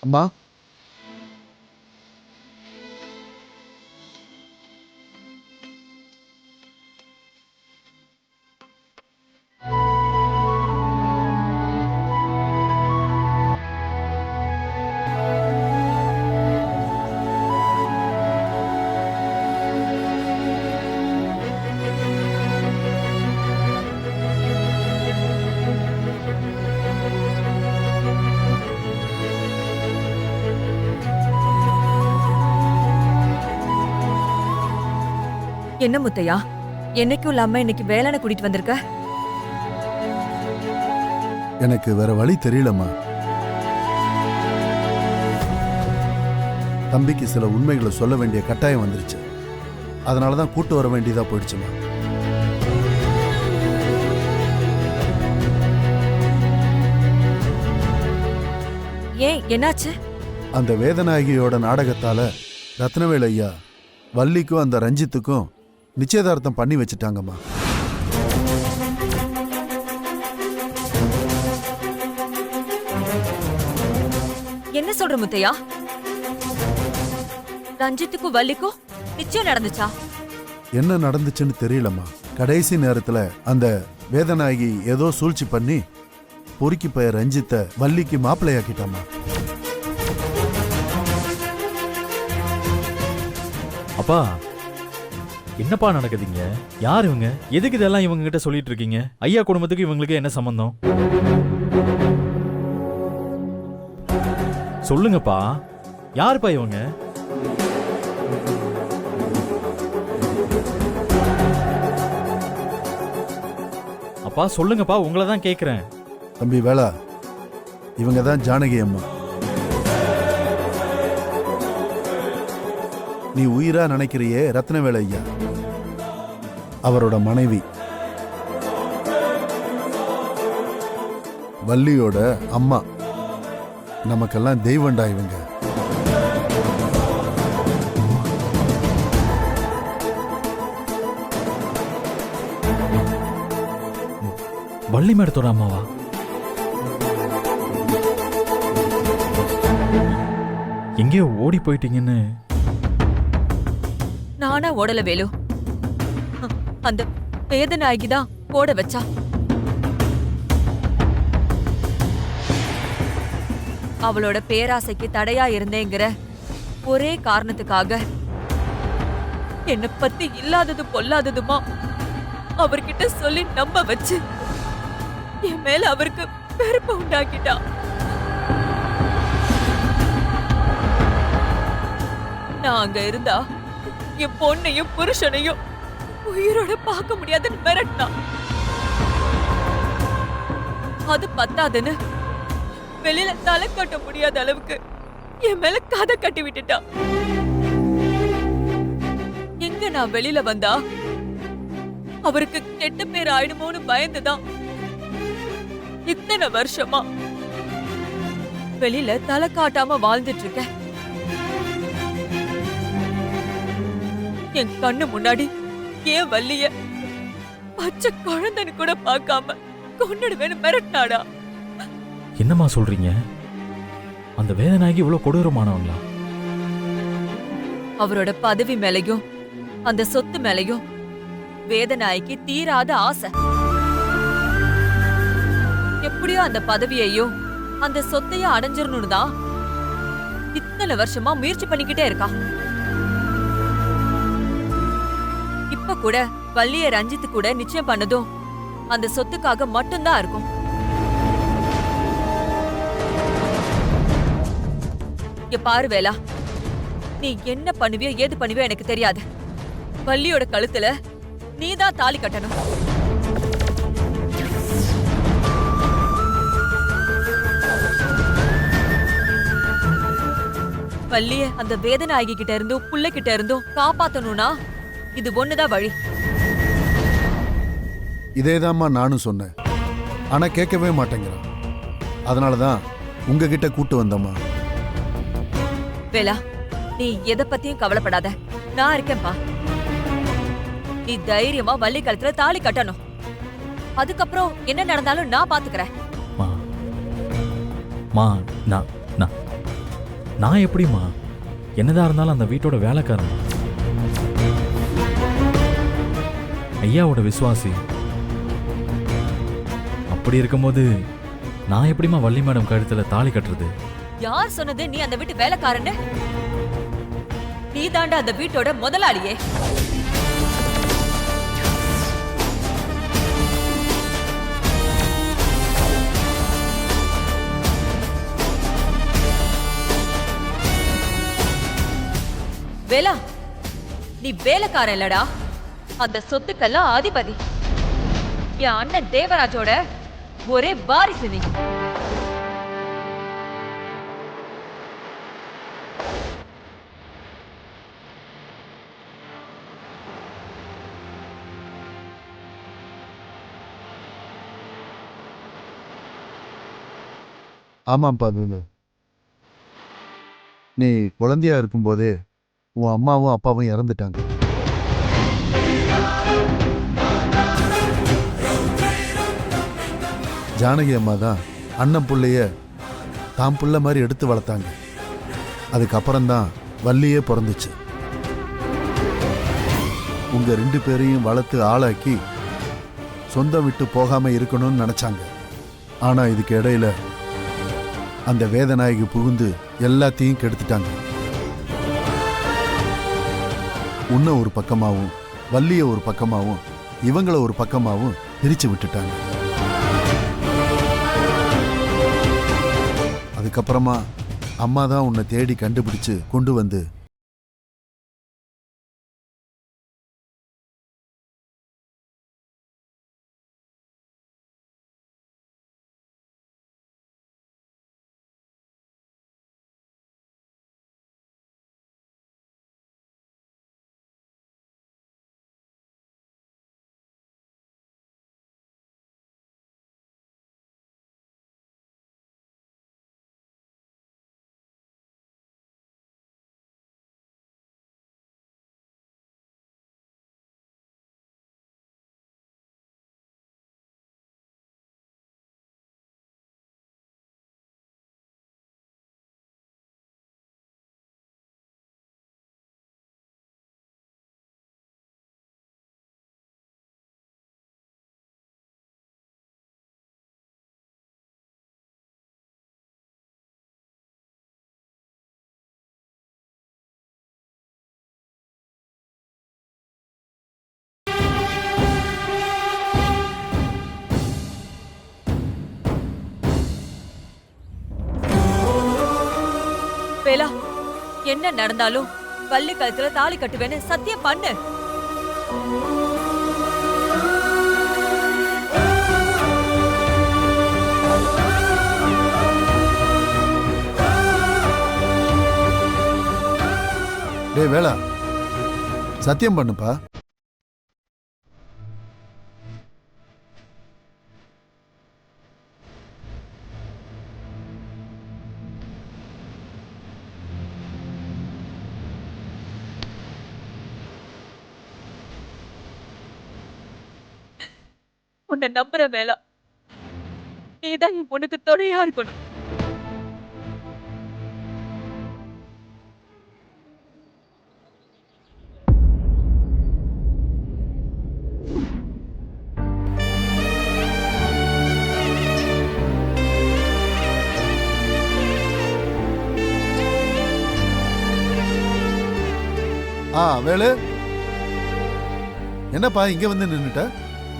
அம்மா, என்ன முத்தையா, என்னைக்கும் இல்லாம இன்னைக்கு வேலனை கூட்டிட்டு வந்திருக்க? எனக்கு வேற வழி தெரியலம்மா. தம்பிக்கு சில உண்மைகளை சொல்ல வேண்டிய கட்டாயம் வந்துருச்சு. அதனாலதான் கூட்டு வர வேண்டியதா போயிடுச்சுமா. ஏன், என்னாச்சு? அந்த வேதநாயகியோட நாடகத்தால ரத்னவேலு ஐயா வள்ளிக்கும் அந்த ரஞ்சித்துக்கும் நிச்சயதார்த்தம் பண்ணி வச்சுட்டாங்கம்மா. என்ன சொல்ற முத்தையா? ரஞ்சித்துக்கும் வள்ளிக்கும் நிச்சயம் நடந்துச்சா? என்ன நடந்துச்சுன்னு தெரியலம்மா. கடைசி நேரத்துல அந்த வேதநாயகி ஏதோ சூழ்ச்சி பண்ணி பொறுக்கி பெயர் ரஞ்சித்தை வள்ளிக்கு மாப்பிள்ளையாக்கிட்டாமா. அப்பா, என்னப்பா நடக்குதுங்க? யார் இவங்க? எதுக்கு இதெல்லாம் இவங்க கிட்ட சொல்லிட்டு இருக்கீங்க? ஐயா குடும்பத்துக்கு இவங்களுக்கு என்ன சம்பந்தம்? சொல்லுங்கப்பா, யாருப்பா இவங்க? அப்பா சொல்லுங்கப்பா, உங்களை தான் கேக்குறேன். தம்பி வேளா, இவங்க தான் ஜானகி அம்மா. நீ உயிரா நினைக்கிறியே ரத்னவேலு ஐயா, அவரோட மனைவி. வள்ளியோட அம்மா. நமக்கெல்லாம் தெய்வண்டா இவங்க. வள்ளி மேடத்தோட அம்மாவா? எங்கேயோ ஓடி போயிட்டீங்கன்னு. நானா ஓடல வேலு, அந்த வேதநாயகி தான் ஓட வச்சா. அவளோட பேராசைக்கு தடையா இருந்தேங்கிற ஒரே காரணத்துக்காக என்ன பத்தி இல்லாதது பொல்லாததுமா அவர்கிட்ட சொல்லி நம்ப வச்சு என் மேல அவருக்கு வெறுப்ப உண்டாக்கிட்டா. நான் அங்க இருந்தா என் பொண்ணையும் புருஷனையும் உயிரோட பார்க்க முடியாதுன்னு மிரட்டினா. அது பத்தாதுன்னு வெளியில தலை கட்ட முடியாத அளவுக்கு என் மேல கதை கட்டி விட்டுட்டா. எங்க நான் வெளியில வந்தா அவருக்கு கெட்ட பேர் ஆயிடுமோன்னு பயந்துதான் இத்தனை வருஷமா வெளியில தலை காட்டாம வாழ்ந்துட்டு இருக்கேன். என் கண்ணு முன்னாடி ஏன் வள்ளிய பச்சை குழந்தைன்னு கூட பார்க்காம கொன்னுடுவேன்னு மிரட்டினாடா. என்னம்மா சொல்றீங்க? அந்த வேதநாயகி இவ்வளவு கொடூரமானவங்களா? அவரோட பதவி மேலையும் அந்த சொத்து மேலையும் வேதநாயகி தீராத ஆசை. எப்படியோ அந்த பதவியையும் அந்த சொத்தையும் அடைஞ்சிரணும்னு தான் இத்தனை வருஷமா முயற்சி பண்ணிக்கிட்டே இருக்கா. இப்ப கூட வள்ளிய ரஞ்சித்து கூட நிச்சயம் பண்ணதும் அந்த சொத்துக்காக மட்டும்தான் இருக்கும். பாரு வேலா, நீ என்ன பண்ணுவியோ ஏது பண்ணுவியோ எனக்கு தெரியாது. வள்ளியோட கழுத்துல நீதான் தாலி கட்டணும். வள்ளிய அந்த வேதநாயகி கிட்ட இருந்தும் புள்ள கிட்ட இருந்தும் காப்பாத்தணும்னா இது ஒண்ணுதான் வழி. இதேதாம்மா நானும் சொன்னேன். ஆனா கேட்கவே மாட்டேங்கிறான். அதனாலதான் உங்ககிட்ட கூட்டு வந்தம்மா. வேலா, நீ எதை பத்தியும் கவலைப்படாத, நான் இருக்கேன்பா. நீ தைரியமா வள்ளி கழுத்துல தாலி கட்டணும். அதுக்கப்புறம் என்ன நடந்தாலும் நான் பாத்துக்கிறேன். நான் எப்படிம்மா? என்னதான் இருந்தாலும் அந்த வீட்டோட வேலைக்காரன், ஐயாவோட விசுவாசி. அப்படி இருக்கும்போது நான் எப்படிம்மா வள்ளி மேடம் கழுத்துல தாலி கட்டுறது? யார் சொன்னது நீ அந்த வீட்டு வேலைக்காரன்னு? நீ தாண்டா அந்த வீட்டோட முதலாளியே. வேலா, நீ வேலைக்காரன் இல்லடா, அந்த சொத்துக்கெல்லாம் அதிபதி. என் அண்ணன் தேவராஜோட ஒரே வாரிசு நீ. ஆமாம்ப்பா வேலு, நீ குழந்தையா இருக்கும்போதே உன் அம்மாவும் அப்பாவும் இறந்துட்டாங்க. ஜானகி அம்மா தான் அண்ணன் புள்ளைய தாம் புள்ள மாதிரி எடுத்து வளர்த்தாங்க. அதுக்கப்புறம்தான் வள்ளியே பிறந்துச்சு. உங்க 2 பேரையும் வளர்த்து ஆளாக்கி சொந்தம் விட்டு போகாம இருக்கணும்னு நினைச்சாங்க. ஆனா இதுக்கு இடையில அந்த வேதநாயகி புகுந்து எல்லாத்தையும் கெடுத்துட்டாங்க. உன்னை ஒரு பக்கமாவும் வள்ளிய ஒரு பக்கமாவும் இவங்கள ஒரு பக்கமாவும் பிரிச்சு விட்டுட்டாங்க. அதுக்கப்புறமா அம்மா தான் உன்னை தேடி கண்டுபிடிச்சு கொண்டு வந்து வேலா, என்ன நடந்தாலும் வள்ளி கழுத்துல தாலி கட்டுவேன்னு சத்தியம் பண்ணு. டேய் வேலா, சத்தியம் பண்ணுப்பா. உன்னை நம்புற வேலா, நீதான் என் பொண்ணுக்கு துணையா இருக்கணும். வேலு, என்னப்பா இங்க வந்து நின்னுட்ட?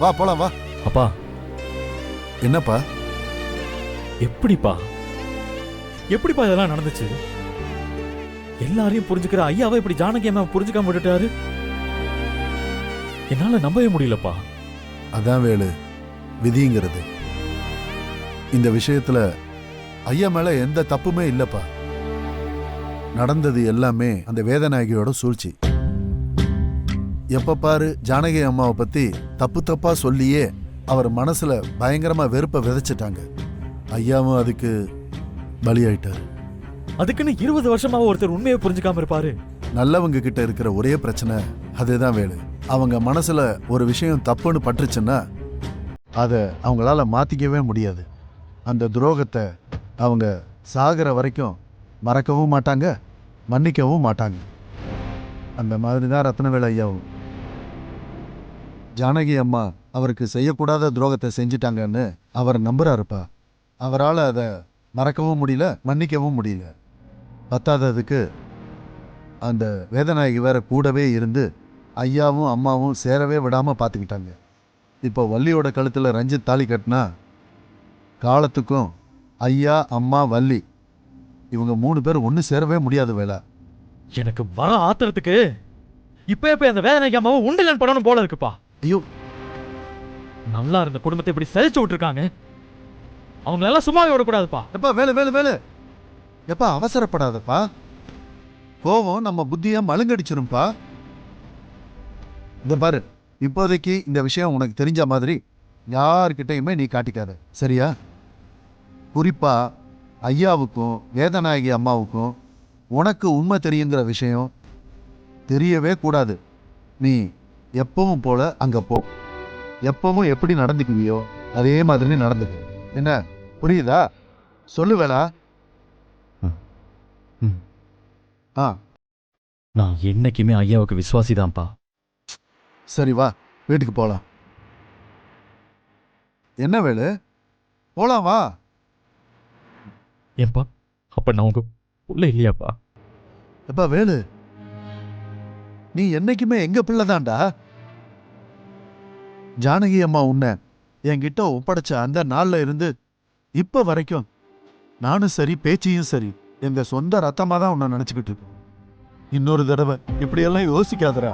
வா போலாம் வா. அப்பா, என்னப்பா? எப்படிப்பா இதெல்லாம் நடந்துச்சு? எல்லாரையும் புரிஞ்சுக்கிற ஐயாவை இப்படி ஜானகி அம்மா புரிஞ்சுக்காம விட்டுட்டாரு. என்னால நம்பவே முடியலப்பா. அதான் வேலு, விதிங்கிறது. இந்த விஷயத்துல ஐயா மேல எந்த தப்புமே இல்லப்பா. நடந்தது எல்லாமே அந்த வேதநாயகியோட சூழ்ச்சி. எப்ப பாரு ஜானகி அம்மாவை பத்தி தப்பு தப்பா சொல்லியே அவர் மனசுல பயங்கரமா வெறுப்பை விதைச்சிட்டாங்க. ஐயாவும் அதுக்கு பலியாயிட்டாரு. அதுக்குன்னு 20 வருஷமா ஒருத்தர் உண்மையை புரிஞ்சுக்காம இருப்பாரு? நல்லவங்க கிட்ட இருக்கிற ஒரே பிரச்சனை அதுதான் வேலு. அவங்க மனசுல ஒரு விஷயம் தப்புன்னு பட்டுருச்சுன்னா அதை அவங்களால மாத்திக்கவே முடியாது. அந்த துரோகத்தை அவங்க சாகிற வரைக்கும் மறக்கவும் மாட்டாங்க, மன்னிக்கவும் மாட்டாங்க. அந்த மாதிரி தான் ரத்னவேலு ஐயாவும். ஜானகி அம்மா அவருக்கு செய்யக்கூடாத துரோகத்தை செஞ்சிட்டாங்கன்னு அவர் நம்புறாருப்பா. அவரால் அதை மறக்கவும் முடியல, மன்னிக்கவும் முடியல. பத்தாததுக்கு அந்த வேதநாயகி வேற கூடவே இருந்து ஐயாவும் அம்மாவும் சேரவே விடாமல் பார்த்துக்கிட்டாங்க. இப்போ வள்ளியோட கழுத்தில் ரஞ்சித் தாலி கட்டினா காலத்துக்கும் ஐயா, அம்மா, வள்ளி இவங்க 3 பேர் ஒன்று சேரவே முடியாது வேலை. எனக்கு வர ஆத்திரத்துக்கு இப்ப அந்த வேதனைக்கு அம்மாவை உண்டிலன் பண்ணணும் போல இருக்குப்பா. ஐயோ, நல்லா இருந்த குடும்பத்தை இப்படி சிதைச்சு விட்டுருக்காங்க. அவங்களெல்லாம் சும்மாவே விடக்கூடாதுப்பா. எப்பா வேலை வேலை வேலை எப்பா, அவசரப்படாதப்பா. கோவம் நம்ம புத்தியை மழுங்கடிச்சிரும்பா. இந்த பாரு, இப்போதைக்கு இந்த விஷயம் உனக்கு தெரிஞ்ச மாதிரி யார்கிட்டையுமே நீ காட்டிக்காத, சரியா? குறிப்பா ஐயாவுக்கும் வேதநாயகி அம்மாவுக்கும் உனக்கு உண்மை தெரியுங்கிற விஷயம் தெரியவே கூடாது. நீ எப்பவும் போல அங்கே போ. எப்பவும் எப்படி நடந்துக்குவியோ அதே மாதிரி நடந்துக்கு. என்ன புரியுதா? சொல்லுவேளா? ஆ, நான் என்னைக்குமே ஐயாவுக்கு விசுவாசிதான்ப்பா. சரி வா, வீட்டுக்கு போகலாம். என்ன வேலு, போலாம் வா. ஏன்பா, அப்ப நான் உங்க உள்ள இல்லையாப்பா? எப்பா வேலு, நீ என்னைக்குமே எங்க பிள்ளைதான்டா. ஜானகி அம்மா உன்னை என்கிட்ட ஒப்படைச்ச அந்த நாள்ல இருந்து இப்ப வரைக்கும் நானும் சரி, பேச்சியும் சரி, எங்க சொந்த ரத்தமா தான் உன்னை நினைச்சுக்கிட்டு இருக்கோம். இன்னொரு தடவை இப்படியெல்லாம் யோசிக்காதடா.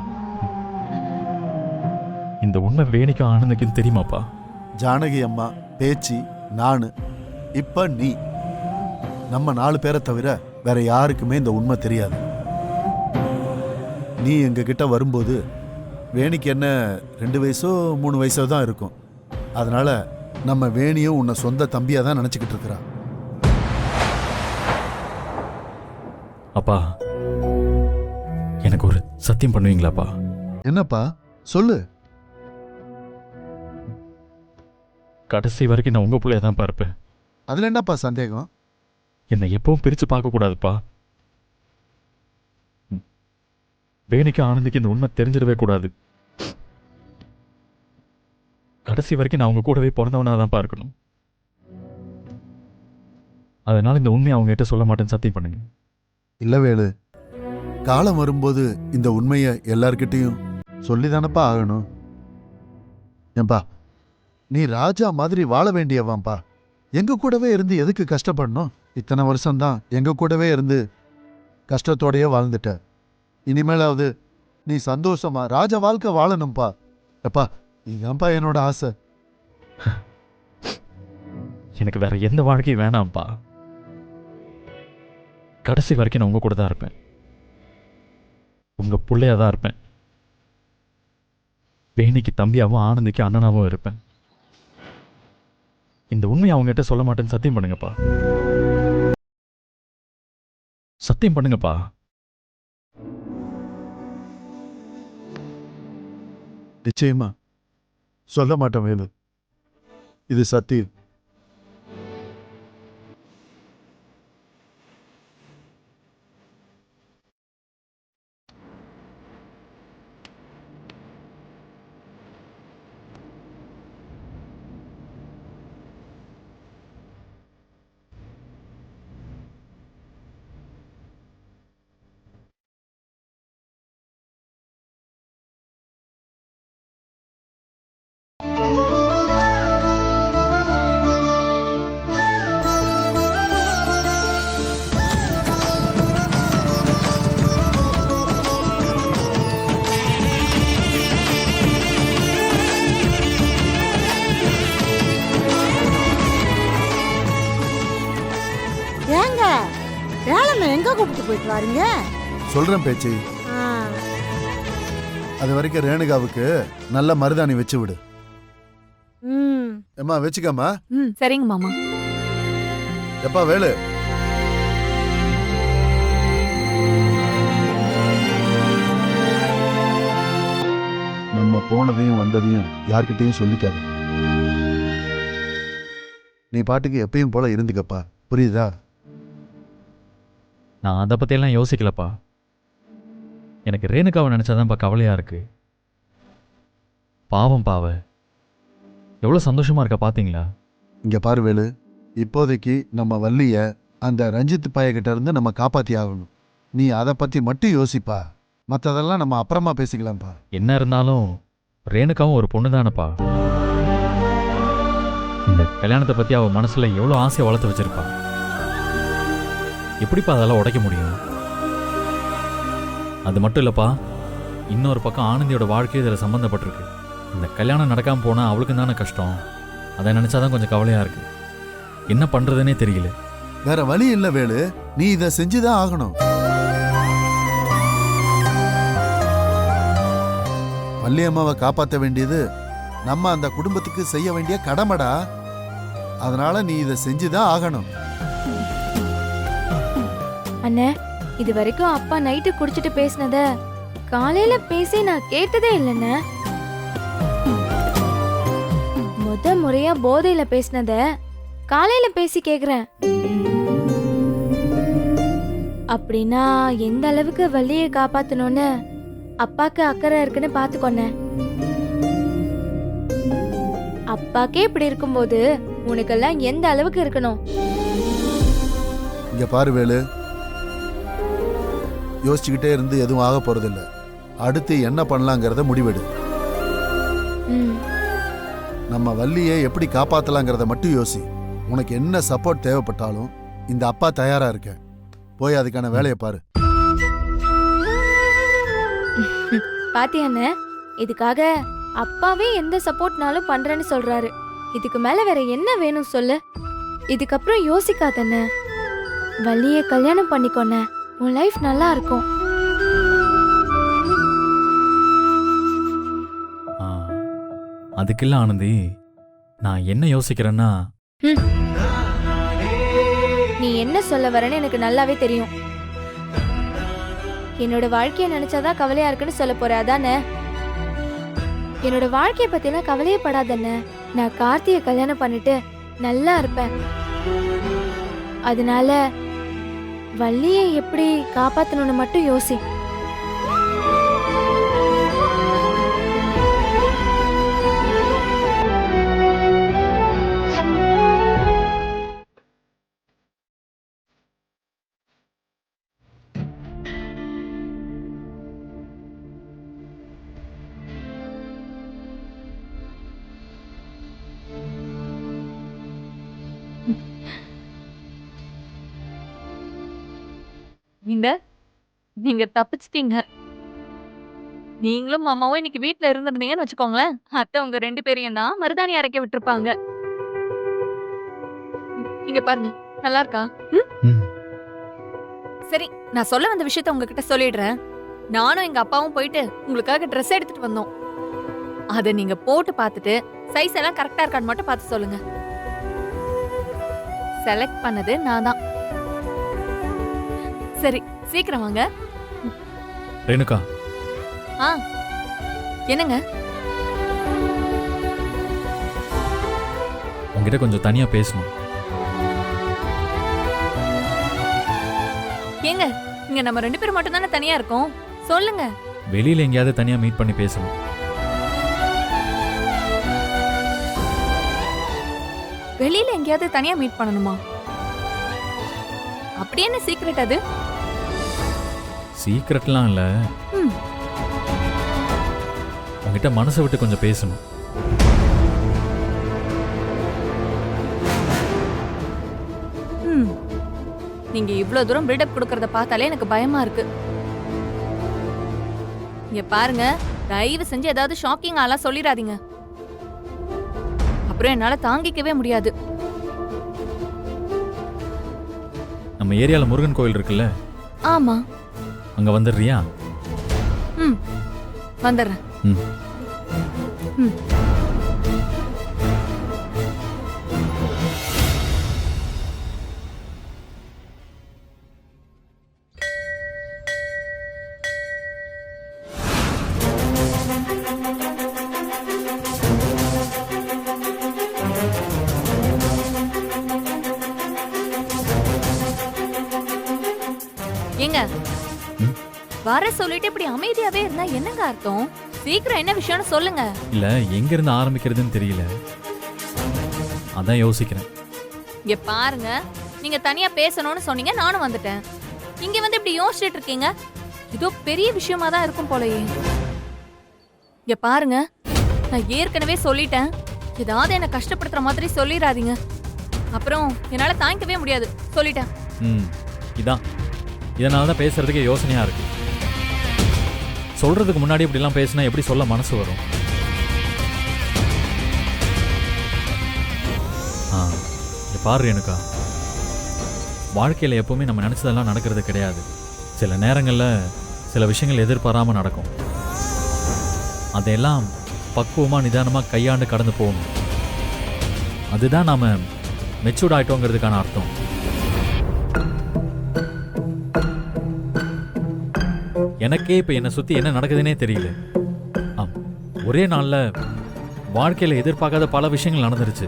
இந்த உண்மை வேணிக்கும் ஆனந்துக்கும் தெரியுமாப்பா? ஜானகி அம்மா, பேச்சி, நானு, இப்ப நீ, நம்ம 4 பேரை தவிர வேற யாருக்குமே இந்த உண்மை தெரியாது. நீ எங்க கிட்ட வரும்போது வேணிக்கு என்ன 2 வயசோ 3 வயசோ தான் இருக்கும். அதனால நம்ம வேணியும் உன்னை சொந்த தம்பியா தான் நினைச்சுக்கிட்டு இருக்கிறா. அப்பா, எனக்கு ஒரு சத்தியம் பண்ணுவீங்களாப்பா? என்னப்பா சொல்லு. கடைசி வரைக்கும் நான் உங்க பிள்ளைய தான் பார்ப்பேன். அதுல என்னப்பா சந்தேகம்? என்னை எப்பவும் பிரிச்சு பார்க்க கூடாதுப்பா. வேணிக்கு ஆனந்திக்கு இந்த உண்மை தெரிஞ்சிடவே கூடாது. கடைசி வரைக்கும் நான் அவங்க கூடவே பிறந்தவனா தான் பார்க்கணும். அதனால இந்த உண்மையை அவங்க கிட்ட சொல்ல மாட்டேன்னு சத்தியம் பண்ணுங்க. இல்ல வேலு, காலம் வரும்போது இந்த உண்மையை எல்லார்கிட்டையும் சொல்லிதானப்பா ஆகணும். ஏன்பா, நீ ராஜா மாதிரி வாழ வேண்டியவான்பா. எங்க கூடவே இருந்து எதுக்கு கஷ்டப்படணும்? இத்தனை வருஷம்தான் எங்க கூடவே இருந்து கஷ்டத்தோடயே வாழ்ந்துட்ட. இனிமேலாவது நீ சந்தோஷமா ராஜா வாழ்க்கை வாழணும்பா. எப்பா, இதுதான்ப்பா என்னோட ஆசை. எனக்கு வேற எந்த வாழ்க்கையும் வேணாம்ப்பா. கடைசி வரைக்கும் நான் உங்க கூட தான் இருப்பேன். உங்க பிள்ளையா தான் இருப்பேன். வேணிக்கு தம்பியாவும் ஆனந்திக்கு அண்ணனாவும் இருப்பேன். இந்த உண்மையை அவங்க கிட்ட சொல்ல மாட்டேன்னு சத்தியம் பண்ணுங்கப்பா. சத்தியம் பண்ணுங்கப்பா. நிச்சயமா சொல்ல மாட்டேன் வேலு, இது சத்தியம். ஏங்க வேலைமை எங்க கூப்பிட்டு போயிட்டு வாருங்க? சொல்றேன் பேச்சு. ஆ, அது வரைக்கும் ரேணுகாவுக்கு நல்ல மருதாணி வச்சு விடு. ம், ஏம்மா வச்சுக்கம்மா. சரிங்க மாமா. எப்பா வேலு, நம்ம போனதையும் வந்ததையும் யார்கிட்டையும் சொல்லிக்காத. நீ பாட்டுக்கு எப்பயும் போல இருந்துக்கப்பா, புரியுதா? நான் அதை பற்றியெல்லாம் யோசிக்கலப்பா. எனக்கு ரேணுகாவை நினச்சாதான்ப்பா கவலையாக இருக்கு. பாவம் பாவ எவ்வளோ சந்தோஷமாக இருக்கா பார்த்தீங்களா? இங்க பாரு வேலு, இப்போதைக்கு நம்ம வள்ளிய அந்த ரஞ்சித் பையகிட்ட இருந்து நம்ம காப்பாத்தி ஆகணும். நீ அதை பத்தி மட்டும் யோசிப்பா, மற்றதெல்லாம் நம்ம அப்புறமா பேசிக்கலாம்ப்பா. என்ன இருந்தாலும் ரேணுகாவும் ஒரு பொண்ணு தானப்பா. இந்த கல்யாணத்தை பற்றி அவள் மனசில் எவ்வளோ ஆசையை வளர்த்து வச்சிருப்பா. எப்படிப்பா அதெல்லாம் உடைக்க முடியும்? அது மட்டும் இல்லைப்பா, இன்னொரு பக்கம் ஆனந்தியோட வாழ்க்கை இதில் சம்மந்தப்பட்டிருக்கு. இந்த கல்யாணம் நடக்காமல் போனால் அவளுக்கு தானே கஷ்டம். அதை நினச்சாதான் கொஞ்சம் கவலையாக இருக்கு. என்ன பண்ணுறதுனே தெரியல. வேற வழி இல்ல வேலு, நீ இதை செஞ்சுதான் ஆகணும். வள்ளியம்மாவை காப்பாற்ற வேண்டியது நம்ம அந்த குடும்பத்துக்கு செய்ய வேண்டிய கடமைடா. அதனால நீ இதை செஞ்சுதான் ஆகணும். அண்ணே, இது வரைக்கும் அப்பா நைட்டு குடிச்சிட்டு பேசினத காலையில பேசி நான் கேட்டதே இல்லைண்ணே. முறையா போதையில பேசினத காலையில பேசி கேக்குறேன். அப்படின்னா எந்த அளவுக்கு வள்ளியை காப்பாத்தணும்னு அப்பாக்கு அக்கறை இருக்குன்னு பாத்துக்கொன்ன. அப்பாக்கே இப்படி இருக்கும்போது உனக்கெல்லாம் எந்த அளவுக்கு இருக்கணும்? இங்க பாரு வேலு, யோசிச்சுக்கிட்டே இருந்து எதுவும் ஆக போறதில்ல. அடுத்து என்ன பண்ணலாங்கிறத முடிவெடு. நம்ம வள்ளியை எப்படி காப்பாத்தலாங்கிறத மட்டும் யோசி. உனக்கு என்ன சப்போர்ட் தேவைப்பட்டாலும் இந்த அப்பா தயாரா இருக்க. போய் அதுக்கான வேலையை பாரு. பாத்தியாண்ணே, இதுக்காக அப்பாவே எந்த சப்போர்ட்னாலும் பண்றேன்னு சொல்றாரு. இதுக்கு மேல வேற என்ன வேணும் சொல்லு? இதுக்கப்புறம் யோசிக்காதண்ணே, வள்ளிய கல்யாணம் பண்ணிக்கோண்ணே. உன் லைஃப் நல்லா இருக்கும். அதுக்கில்ல ஆனந்தி, நான் என்ன யோசிக்கிறேன்னா, நீ என்ன சொல்ல வரேன்னு எனக்கு நல்லாவே தெரியும். என்னோட வாழ்க்கைய நினைச்சாதான் கவலையா இருக்குன்னு சொல்ல போற, அதானே? என்னோட வாழ்க்கைய பத்தி எல்லாம் கவலையே படாதண்ணே. நான் கார்த்திய கல்யாணம் பண்ணிட்டு நல்லா இருப்பேன். அதனால வள்ளியை எப்படி காப்பாத்தணும்னு மட்டும் யோசி. நீங்க தப்பிச்சிட்டீங்க. நீங்களும் மாமாவும் இன்னைக்கு வீட்ல இருந்திருந்தீங்கன்னு வச்சுக்கோங்களேன், அத்தை உங்க 2 பேரையும் தான் மருதாணி அரைக்க விட்டுருப்பாங்க. இங்க பாருங்க, நல்லா இருக்கா? சரி, நான் சொல்ல வந்த விஷயத்த உங்ககிட்ட சொல்லிடுறேன். நானும் எங்க அப்பாவும் போயிட்டு உங்களுக்காக ட்ரெஸ் எடுத்துட்டு வந்தோம். அத நீங்க போட்டு பார்த்துட்டு சைஸ் எல்லாம் கரெக்டா இருக்கான்னு மட்டும் பார்த்து சொல்லுங்க. செலக்ட் பண்ணது நான் தான். சரி, சீக்கிரம் வாங்க. ரேணுகா. என்னங்க? உங்ககிட்ட கொஞ்சம் தனியா பேசணும். ஏங்க, இங்க நம்ம 2 பேரும் மட்டும் தானே தனியா இருக்கோம், சொல்லுங்க. வெளியில எங்கேயாவது தனியா மீட் பண்ணி பேசணும். வெளியில எங்கேயாவது தனியா மீட் பண்ணணுமா? அப்படி என்ன சீக்ரெட் அது? சீக்ரெட்லாம் இல்ல, உங்ககிட்ட மனசை விட்டு கொஞ்சம் பேசணும். நீங்க இவ்வளவு தூரம் பில்டப் கொடுக்கறத பார்த்தாலே எனக்கு பயமா இருக்கு. இங்க பாருங்க, தயவு செஞ்சு ஏதாவது ஷாக்கிங் ஆளா சொல்லிடாதீங்க. அப்புறம் என்னால தாங்கிக்கவே முடியாது. நம்ம ஏரியால முருகன் கோயில் இருக்குல்ல? ஆமா. அங்க வந்துடுறியா? வந்துடுறேன். வர சொல்லிட்டு இப்படி அமைதியாவே இருந்தா என்னங்க அர்த்தம்? சீக்கிரம் என்ன விஷயம்னு சொல்லுங்க. இல்ல எங்க இருந்து ஆரம்பிக்கிறதுன்னு தெரியல, அதான் யோசிக்கிறேன். இங்க பாருங்க, நீங்க தனியா பேசணும்னு சொன்னீங்க, நானும் வந்துட்டேன். இங்க வந்து இப்படி யோசிச்சுட்டு இருக்கீங்க, ஏதோ பெரிய விஷயமா தான் இருக்கும் போலயே. இங்க பாருங்க, நான் ஏற்கனவே சொல்லிட்டேன், ஏதாவது என்ன கஷ்டப்படுத்துற மாதிரி சொல்லிடாதீங்க. அப்புறம் என்னால தாங்கிக்கவே முடியாது, சொல்லிட்டேன். இதான் இதனால தான் பேசுறதுக்கே யோசனையா இருக்கு. சொல்றதுக்கு முன்னாடி இப்படிலாம் பேசினா எப்படி சொல்ல மனசு வரும்? பாரு எனக்கா, வாழ்க்கையில் எப்பவுமே நம்ம நினச்சதெல்லாம் நடக்கிறது கிடையாது. சில நேரங்களில் சில விஷயங்கள் எதிர்பாராமல் நடக்கும். அதையெல்லாம் பக்குவமாக நிதானமாக கையாண்டு கடந்து போகணும். அதுதான் நாம் மெச்சூர்ட் ஆகிட்டோங்கிறதுக்கான அர்த்தம். எனக்கே இப்போ என்னை சுற்றி என்ன நடக்குதுன்னே தெரியல. ஒரே நாளில் வாழ்க்கையில் எதிர்பார்க்காத பல விஷயங்கள் நடந்துருச்சு.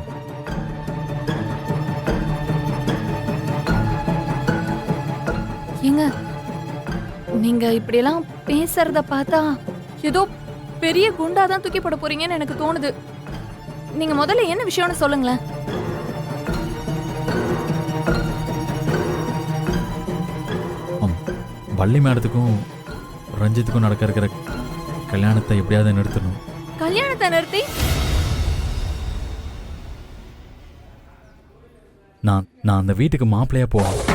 ஏங்க, நீங்க இப்படியெல்லாம் பேசுறத பார்த்தா ஏதோ பெரிய குண்டாதான் தூக்கி போட போறீங்கன்னு எனக்கு தோணுது. நீங்க முதல்ல என்ன விஷயம்னு சொல்லுங்களேன். வள்ளி மேடத்துக்கும் ரஞ்சித்துக்கும் நடக்க இருக்கிற கல்யாணத்தை எப்படியாவது நிறுத்தணும். கல்யாணத்தை நிறுத்தி நான் அந்த வீட்டுக்கு மாப்பிள்ளையா போகணும்.